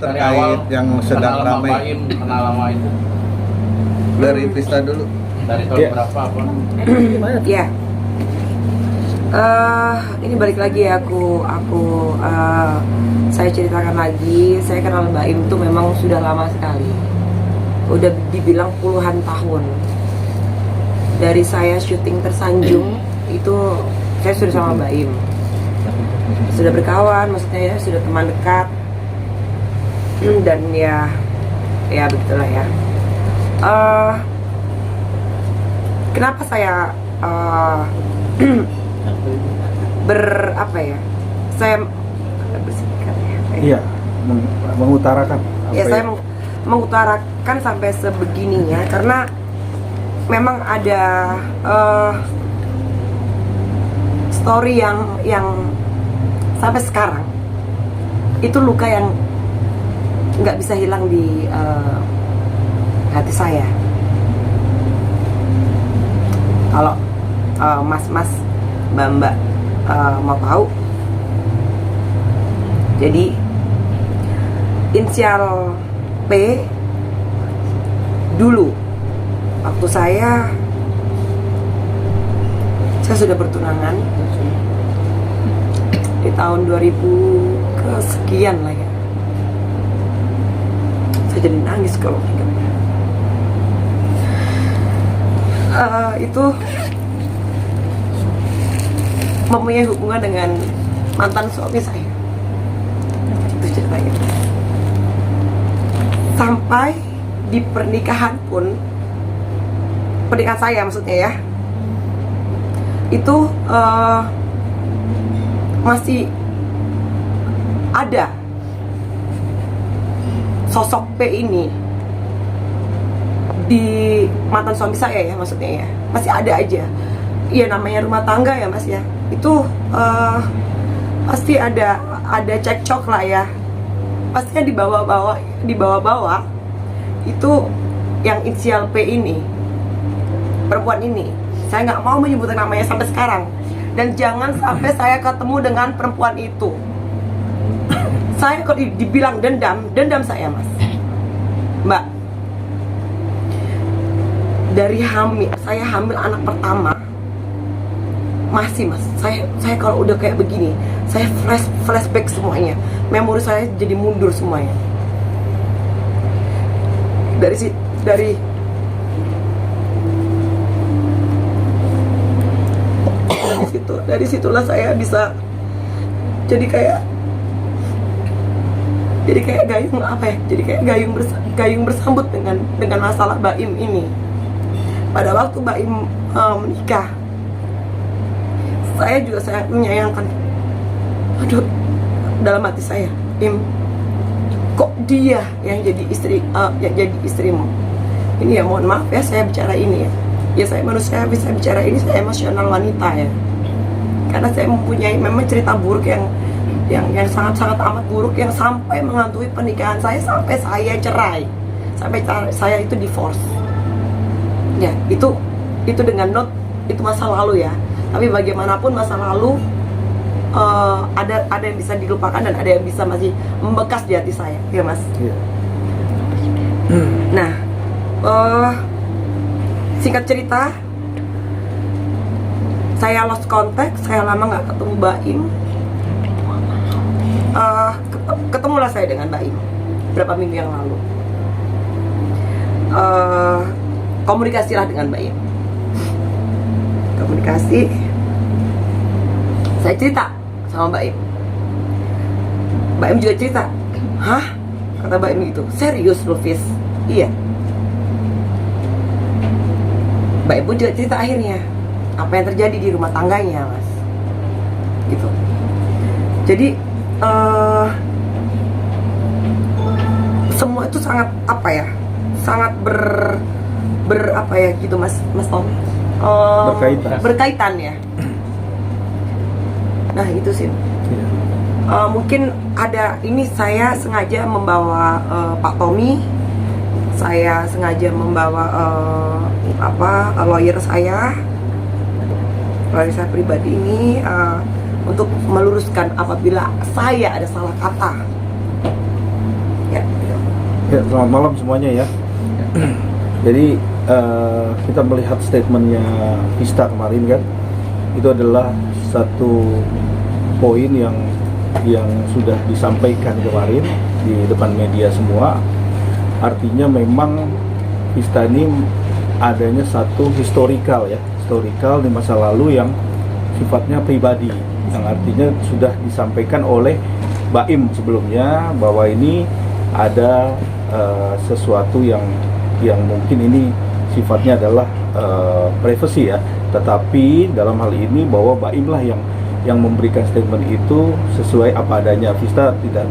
terkait yang sedang ramai. Kenal lama itu Dari Prista dulu. dari tahun berapa apa? Ya. Ini balik lagi ya saya ceritakan lagi. Saya kenal Mbak Im tuh memang sudah lama sekali. Udah dibilang puluhan tahun. Dari saya syuting Tersanjung itu saya sudah sama Mbak Im. Sudah berkawan, maksudnya ya sudah teman dekat. Dan ya begitulah ya. Kenapa saya saya bersikap ya. Iya, mengutarakan apa Saya mengutarakan sampai sebegininya karena memang ada story yang sampai sekarang itu luka yang nggak bisa hilang di hati saya. Kalau mas-mas, mbak-mbak mau tahu, jadi inisial P dulu waktu saya sudah bertunangan di tahun 2000 kesekian lah ya. Saya jadi nangis kalau ingat. Itu mempunyai hubungan dengan mantan suami saya. Itu ceritanya. Sampai di pernikahan pun, pernikahan saya maksudnya ya, itu masih ada sosok P ini di mantan suami saya ya, maksudnya ya masih ada aja. Iya, namanya rumah tangga ya mas ya, itu pasti ada cekcok lah ya, pastinya dibawa-bawa itu yang inisial P ini, perempuan ini. Saya nggak mau menyebutkan namanya sampai sekarang, dan jangan sampai saya ketemu dengan perempuan itu. Saya kok dibilang dendam saya mas, mbak. Dari saya hamil anak pertama, masih mas, saya kalau udah kayak begini, saya flashback semuanya, memori saya jadi mundur semuanya. Dari situlah saya bisa jadi kayak gayung gayung bersambut dengan masalah Mbak Im ini. Pada waktu Mbak Im menikah, saya juga sangat menyayangkan. Aduh, dalam hati saya, Im, kok dia yang jadi istrimu? Ini ya, mohon maaf ya saya bicara ini ya. Ya saya manusia bisa bicara ini, saya emosional wanita ya. Karena saya mempunyai memang cerita buruk yang sangat-sangat amat buruk, yang sampai menghantui pernikahan saya, sampai saya cerai, sampai saya itu divorce. Ya, itu dengan note itu masa lalu ya. Tapi bagaimanapun masa lalu ada yang bisa dilupakan dan ada yang bisa masih membekas di hati saya, ya mas. Iya. Nah, singkat cerita, saya lost contact, saya lama nggak ketemu Mbak Im. Ketemulah saya dengan Mbak Im berapa minggu yang lalu. Komunikasilah dengan Mbak Im. Komunikasi, saya cerita sama Mbak Im. Mbak Im juga cerita. Hah? Kata Mbak Im gitu. Serius lo, Fis? Iya. Mbak Im pun juga cerita akhirnya apa yang terjadi di rumah tangganya, mas. Gitu. Jadi semua itu sangat apa ya? Sangat apa ya gitu, mas Tom. Berkaitan ya. Nah itu sih. Mungkin ada ini, saya sengaja membawa Pak Tommy, saya sengaja membawa lawyer saya pribadi ini untuk meluruskan apabila saya ada salah kata. Ya, Ya, selamat malam semuanya ya. Jadi kita melihat statementnya Vista kemarin kan, itu adalah satu poin yang sudah disampaikan kemarin di depan media semua. Artinya memang Vista ini adanya satu historical di masa lalu yang sifatnya pribadi, yang artinya sudah disampaikan oleh Baim sebelumnya bahwa ini ada sesuatu yang mungkin ini sifatnya adalah privacy ya, tetapi dalam hal ini bahwa Baim lah yang memberikan statement itu sesuai apa adanya. Vista tidak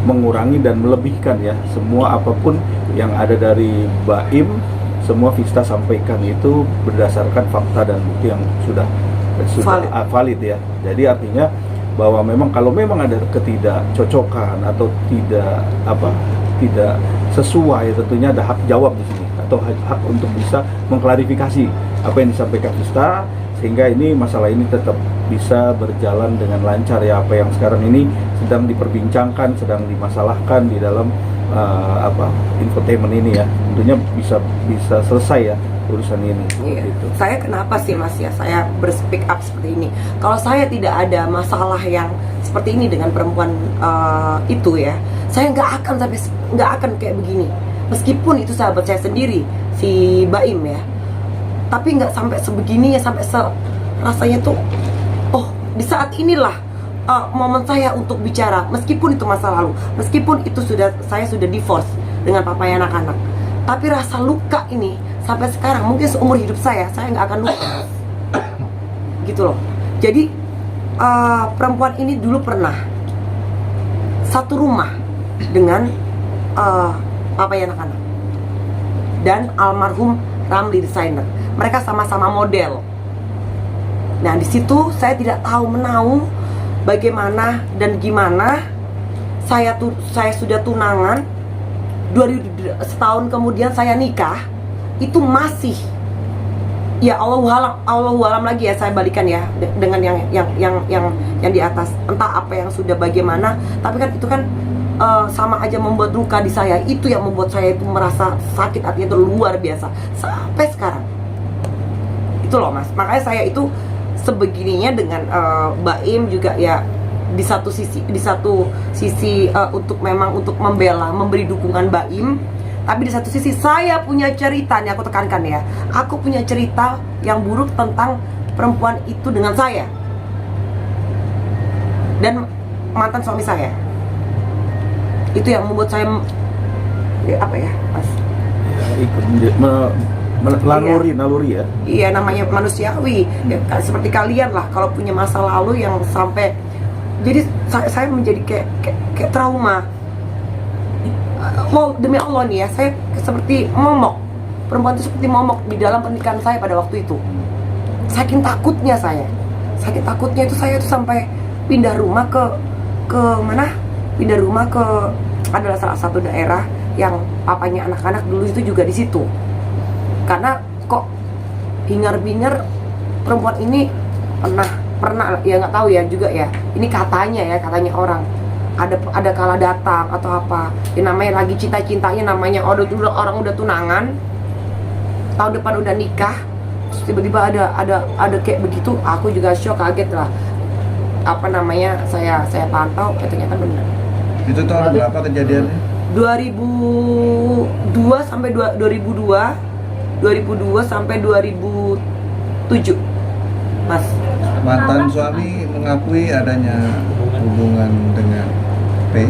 mengurangi dan melebihkan ya, semua apapun yang ada dari Baim semua Vista sampaikan itu berdasarkan fakta dan bukti yang sudah valid ya. Jadi artinya bahwa memang kalau memang ada ketidakcocokan atau tidak sesuai, tentunya ada hak jawab di sini atau hak untuk bisa mengklarifikasi apa yang disampaikan Vista, sehingga ini masalah ini tetap bisa berjalan dengan lancar ya. Apa yang sekarang ini sedang diperbincangkan, sedang dimasalahkan di dalam infotainment ini ya, tentunya bisa selesai ya urusan ini. Iya. Gitu. Saya kenapa sih Mas ya saya berspeak up seperti ini? Kalau saya tidak ada masalah yang seperti ini dengan perempuan itu ya, saya nggak akan kayak begini. Meskipun itu sahabat saya sendiri, si Baim ya, tapi nggak sampai sebegini ya, sampai rasanya tuh, oh di saat inilah momen saya untuk bicara. Meskipun itu masa lalu, meskipun itu saya sudah divorce dengan papanya anak-anak, tapi rasa luka ini sampai sekarang, mungkin seumur hidup saya nggak akan lupa. Gitu loh. Jadi perempuan ini dulu pernah satu rumah dengan papanya anak-anak dan almarhum Ramli designer. Mereka sama-sama model. Nah di situ saya tidak tahu menahu bagaimana dan gimana. Saya sudah tunangan, setahun kemudian saya nikah. Itu masih ya Allahu alam lagi ya, saya balikan ya dengan yang di atas, entah apa yang sudah bagaimana, tapi kan itu kan sama aja membuat luka di saya. Itu yang membuat saya itu merasa sakit hatinya itu luar biasa sampai sekarang. Itu loh Mas, makanya saya itu sebegininya dengan Baim juga ya, di satu sisi untuk membela, memberi dukungan Baim. Tapi di satu sisi saya punya cerita, nih aku tekankan ya, aku punya cerita yang buruk tentang perempuan itu dengan saya dan mantan suami saya. Itu yang membuat saya apa ya Mas, naluri ya. Iya, namanya manusiawi ya, seperti kalian lah kalau punya masa lalu yang sampai, jadi saya menjadi kayak trauma. Mau demi Allah nih ya, saya seperti momok. Perempuan itu seperti momok di dalam pernikahan saya pada waktu itu. Saking takutnya itu saya tuh sampai pindah rumah ke mana? Pindah rumah ke adalah salah satu daerah yang papanya anak-anak dulu itu juga di situ. Karena kok hingar-bingar perempuan ini pernah ya, nggak tahu ya juga ya. Ini katanya orang. Ada kala datang atau apa ya, namanya lagi cinta-cintanya, namanya orang udah tunangan, tahun depan udah nikah, terus tiba-tiba ada kayak begitu. Aku juga shock, kaget lah. Apa namanya, saya pantau, ternyata benar. Itu tahun berapa kejadiannya? 2002 sampai 2007 Mas. Mantan Suami mengakui adanya hubungan dengan P.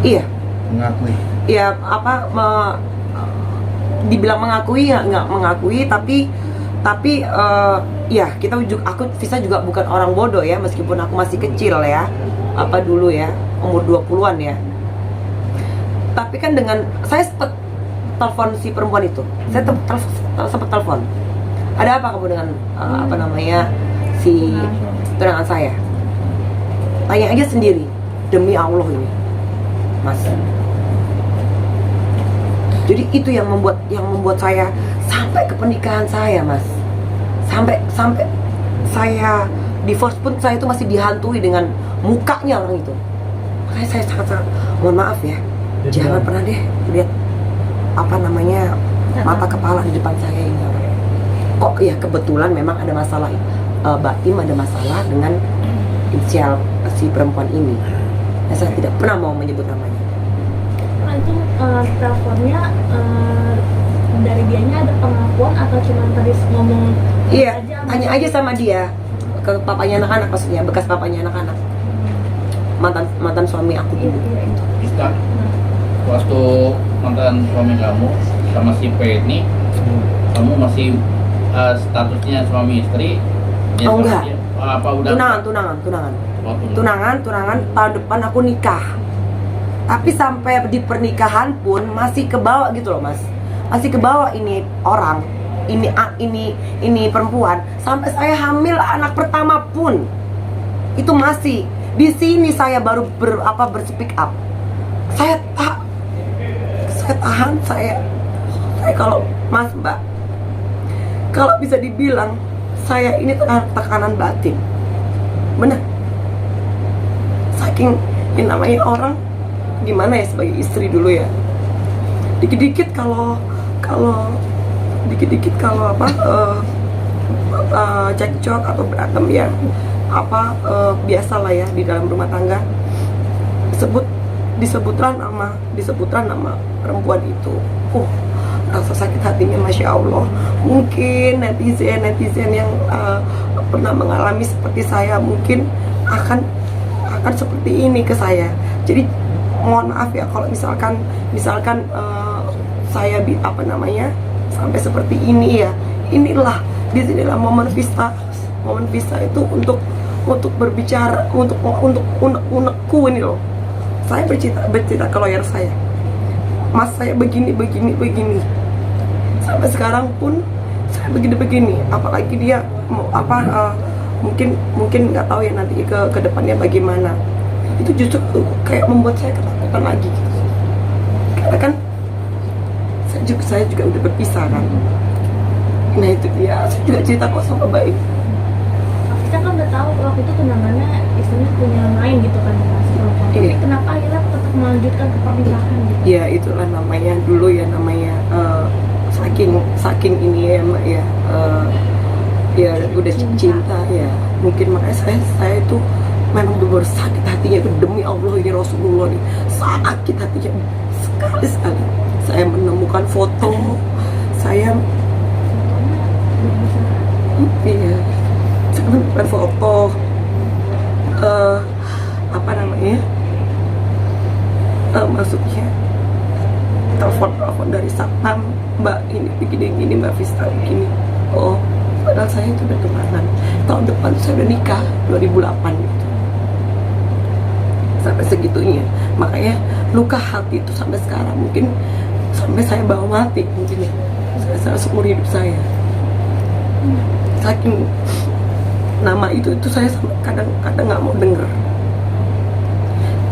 Iya. Mengakui. Iya, dibilang mengakui nggak mengakui, tapi ya Vista juga bukan orang bodoh ya, meskipun aku masih kecil ya, dulu ya, umur 20-an ya. Tapi kan dengan saya sempat telepon si perempuan itu, saya sempat telepon. Ada apa kamu dengan si tunangan saya? Tanya aja sendiri, demi Allah ini, Mas. Jadi itu yang membuat saya sampai ke pernikahan saya, Mas. Sampai saya divorce pun saya itu masih dihantui dengan mukanya orang itu. Makanya saya sangat mohon maaf ya. Jangan pernah deh lihat apa namanya mata kepala di depan saya ini. Kok ya kebetulan memang ada masalah, Baim ada masalah dengan inisial si perempuan ini. Nah, saya tidak pernah mau menyebut namanya. Itu teleponnya dari dianya ada pengakuan atau cuma tadi ngomong Iya, aja? tanya aja sama dia, ke papanya anak-anak, maksudnya bekas papanya anak-anak, mantan suami aku Iya, dulu. iya, itu. Kita waktu mantan suami kamu sama si P ini, kamu masih statusnya suami istri? Dia Oh, sama enggak. dia? Apa udah? Tunangan. Oh, Tunangan, tahun depan aku nikah. Tapi sampai di pernikahan pun masih kebawa gitu loh, Mas. Masih kebawa ini orang, ini perempuan. Sampai saya hamil anak pertama pun itu masih di sini saya baru berspeak up. Saya tahan, saya kalau Mas Mbak, kalau bisa dibilang saya ini tekanan batin, bener. Saking ini namanya orang gimana ya sebagai istri dulu ya. Dikit-dikit kalau cekcok atau berantem ya biasalah ya di dalam rumah tangga, disebutkan nama perempuan itu. Rasa sakit hatinya Masya Allah. Mungkin netizen yang pernah mengalami seperti saya mungkin akan seperti ini ke saya. Jadi mohon maaf ya kalau misalkan saya sampai seperti ini ya. Inilah disinilah momen Vista itu untuk berbicara, untuk unekku ini loh. Saya bercerita ke lawyer saya, Mas saya begini. Sampai sekarang pun saya begini. Apalagi dia mau mungkin nggak tahu ya nanti ke depannya bagaimana. Itu justru kayak membuat saya ketakutan lagi gitu. Karena kan saya juga udah berpisah kan. Nah itu dia, saya juga cerita kok sama baik. Kita kan udah tahu waktu itu tunangannya istrinya punya main gitu kan, si perempuan. Iya. Kenapa akhirnya tetap melanjutkan ke pernikahan gitu? Ya itulah namanya dulu ya, saking ini ya Mbak ya, ya udah cinta ya. Mungkin makanya saya itu memang benar sakit hatinya itu, demi Allah ini Rasulullah nih, sakit hatinya sekali. Saya menemukan foto saya, iya, saya menemukan foto maksudnya telepon dari satpam, Mbak ini begini Mbak Vista begini. Oh, padahal saya itu udah tunangan. Tahun depan saya udah nikah 2008 gitu. Sampai segitunya. Makanya luka hati itu sampai sekarang, mungkin sampai saya bawa mati mungkin ya. Saya seumur hidup saya. Saking nama itu saya kadang nggak mau denger.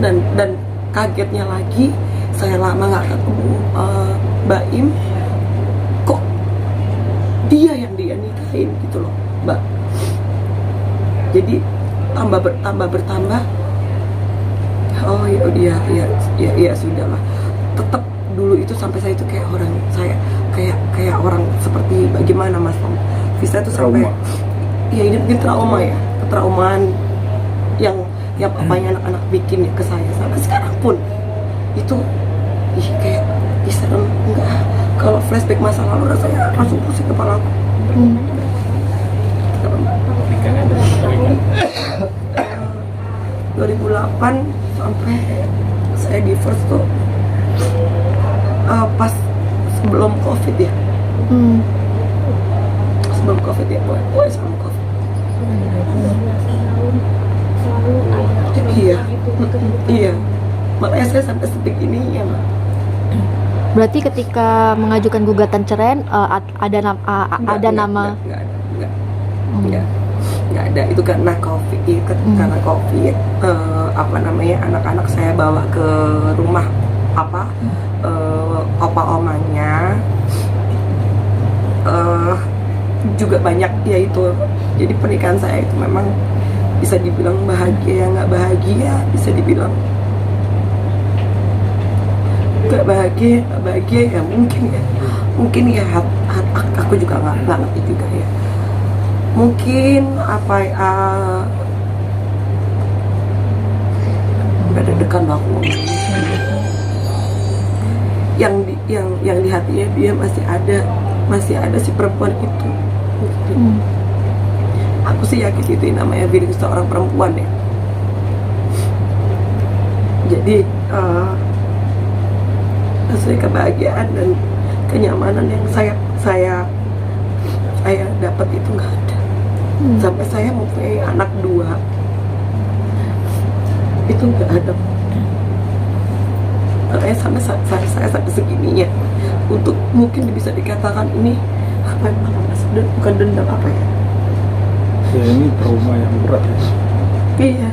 Dan kagetnya lagi, saya lama nggak ketemu Baim, kok dia yang nikahin gitu loh, Mbak. Jadi tambah bertambah. Oh ya sudahlah. Tetap dulu itu sampai saya itu kayak orang seperti bagaimana Mas Tom. Vista itu sampai ya ini trauma ya, ketraumaan yang papanya anak-anak bikin ke saya sampai sekarang pun itu kayak serem. Enggak, kalau flashback masa lalu rasanya langsung pusing kepala aku. 2008 sampai saya divorce tuh pas sebelum COVID ya. Sebelum COVID ya, boleh sebelum COVID. Iya. Makanya saya sampai sebegini ya, Mbak. Berarti ketika mengajukan gugatan cerai ada nama Nggak ada, itu karena COVID. Karena COVID anak-anak saya bawa ke rumah opa omanya, juga banyak ya itu. Jadi pernikahan saya itu memang bisa dibilang bahagia, nggak bahagia, bisa dibilang Gak bahagia ya mungkin ya aku juga nggak ngerti juga ya. Mungkin apa ya, nggak deg-degan loh aku ngomong. Yang di hatinya dia masih ada si perempuan itu. Aku sih yakin itu namanya feeling seorang perempuan ya. Jadi rasanya kebahagiaan dan kenyamanan yang saya dapat itu nggak ada. Sampai saya mempunyai anak 2 itu nggak ada. Makanya sampai saya sampai segininya untuk mungkin bisa dikatakan ini apa bukan dendam apa ya? Ya ini trauma yang berat ya. Iya,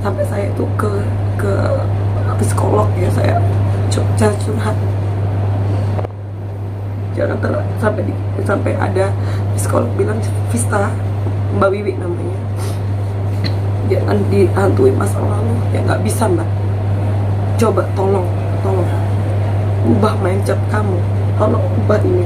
sampai saya itu ke psikolog ya, saya curhat. Jangan sampai ada psikolog bilang, Vista, Mbak Wiwi namanya, jangan dihantui masa lalu. Ya nggak bisa Mbak. Coba tolong ubah mindset kamu, tolong ubah ini.